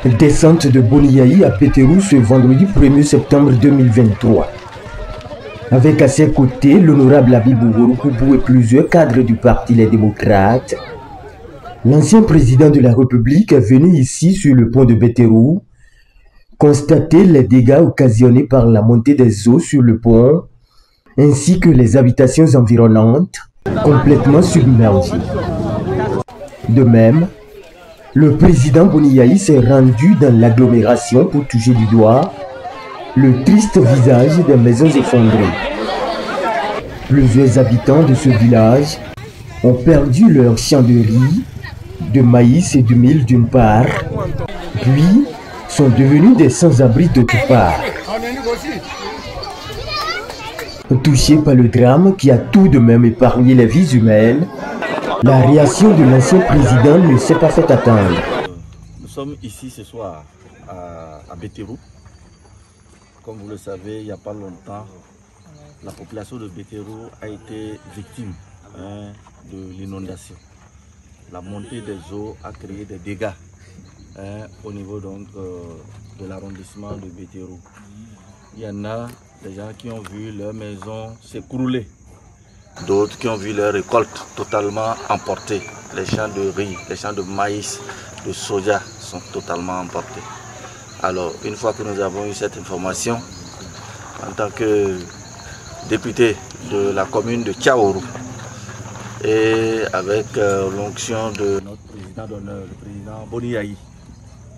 Descente de Boniaï à Péterou ce vendredi 1er septembre 2023. Avec à ses côtés l'honorable Habibou Gouroukoubou et plusieurs cadres du Parti Les Démocrates, l'ancien président de la République est venu ici sur le pont de Péterou constater les dégâts occasionnés par la montée des eaux sur le pont ainsi que les habitations environnantes complètement submergées. De même, le président Boniaï s'est rendu dans l'agglomération pour toucher du doigt le triste visage des maisons effondrées. Plusieurs habitants de ce village ont perdu leurs champs de riz, de maïs et de mil d'une part, puis sont devenus des sans-abri d'autre part. Touchés par le drame qui a tout de même épargné les vies humaines, la réaction de l'ancien président ne s'est pas fait attendre. Nous sommes ici ce soir à Péterou. Comme vous le savez, il n'y a pas longtemps, la population de Péterou a été victime de l'inondation. La montée des eaux a créé des dégâts au niveau donc, de l'arrondissement de Péterou. Il y en a des gens qui ont vu leur maison s'écrouler. D'autres qui ont vu leur récolte totalement emportée. Les champs de riz, les champs de maïs, de soja sont totalement emportés. Alors, une fois que nous avons eu cette information, en tant que député de la commune de Tchaourou, et avec l'onction de notre président d'honneur, le président Boniaï,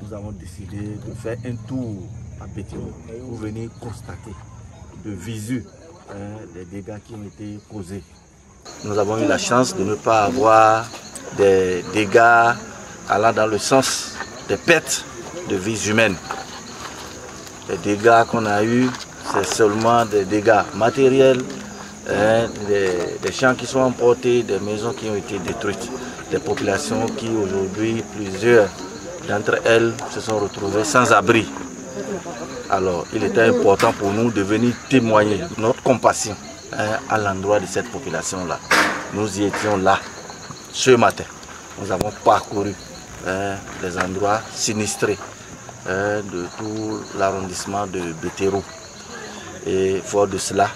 nous avons décidé de faire un tour à Péterou pour venir constater de visu les dégâts qui ont été causés. Nous avons eu la chance de ne pas avoir des dégâts allant dans le sens des pertes de vies humaines. Les dégâts qu'on a eus, c'est seulement des dégâts matériels, des champs qui sont emportés, des maisons qui ont été détruites, des populations qui aujourd'hui, plusieurs d'entre elles se sont retrouvées sans abri. Alors, il était important pour nous de venir témoigner notre compassion à l'endroit de cette population-là. Nous y étions là, ce matin. Nous avons parcouru les endroits sinistrés de tout l'arrondissement de Péterou. Et fort de cela,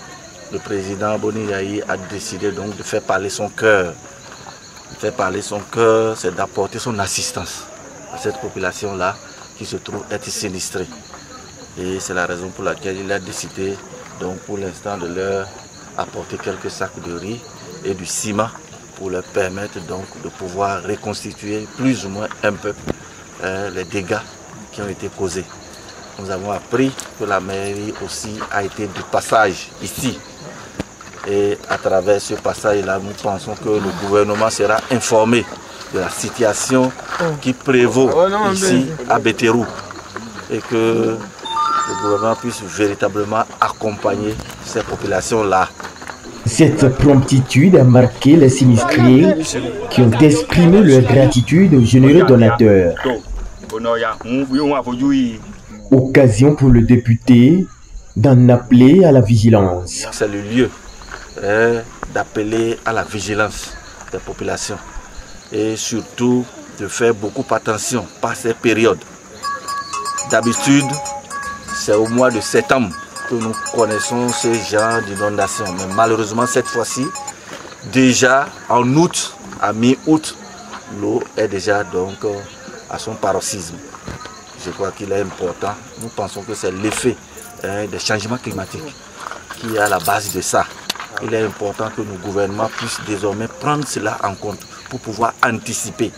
le président Boniaï a décidé donc de faire parler son cœur. Faire parler son cœur, c'est d'apporter son assistance à cette population-là qui se trouve être sinistrée. Et c'est la raison pour laquelle il a décidé, donc pour l'instant, de leur apporter quelques sacs de riz et du ciment pour leur permettre donc de pouvoir reconstituer plus ou moins un peu les dégâts qui ont été causés. Nous avons appris que la mairie aussi a été de passage ici. Et à travers ce passage-là, nous pensons que le gouvernement sera informé de la situation qui prévaut ici à Péterou et que le gouvernement puisse véritablement accompagner ces populations-là. Cette promptitude a marqué les sinistrés qui ont exprimé leur gratitude aux généreux donateurs. Occasion pour le député d'en appeler à la vigilance. C'est le lieu d'appeler à la vigilance des populations et surtout de faire beaucoup attention par ces périodes. D'habitude, c'est au mois de septembre que nous connaissons ce genre d'inondation. Mais malheureusement, cette fois-ci, déjà en août, à mi-août, l'eau est déjà donc à son paroxysme. Je crois qu'il est important. Nous pensons que c'est l'effet des changements climatiques qui est à la base de ça. Il est important que nos gouvernements puissent désormais prendre cela en compte pour pouvoir anticiper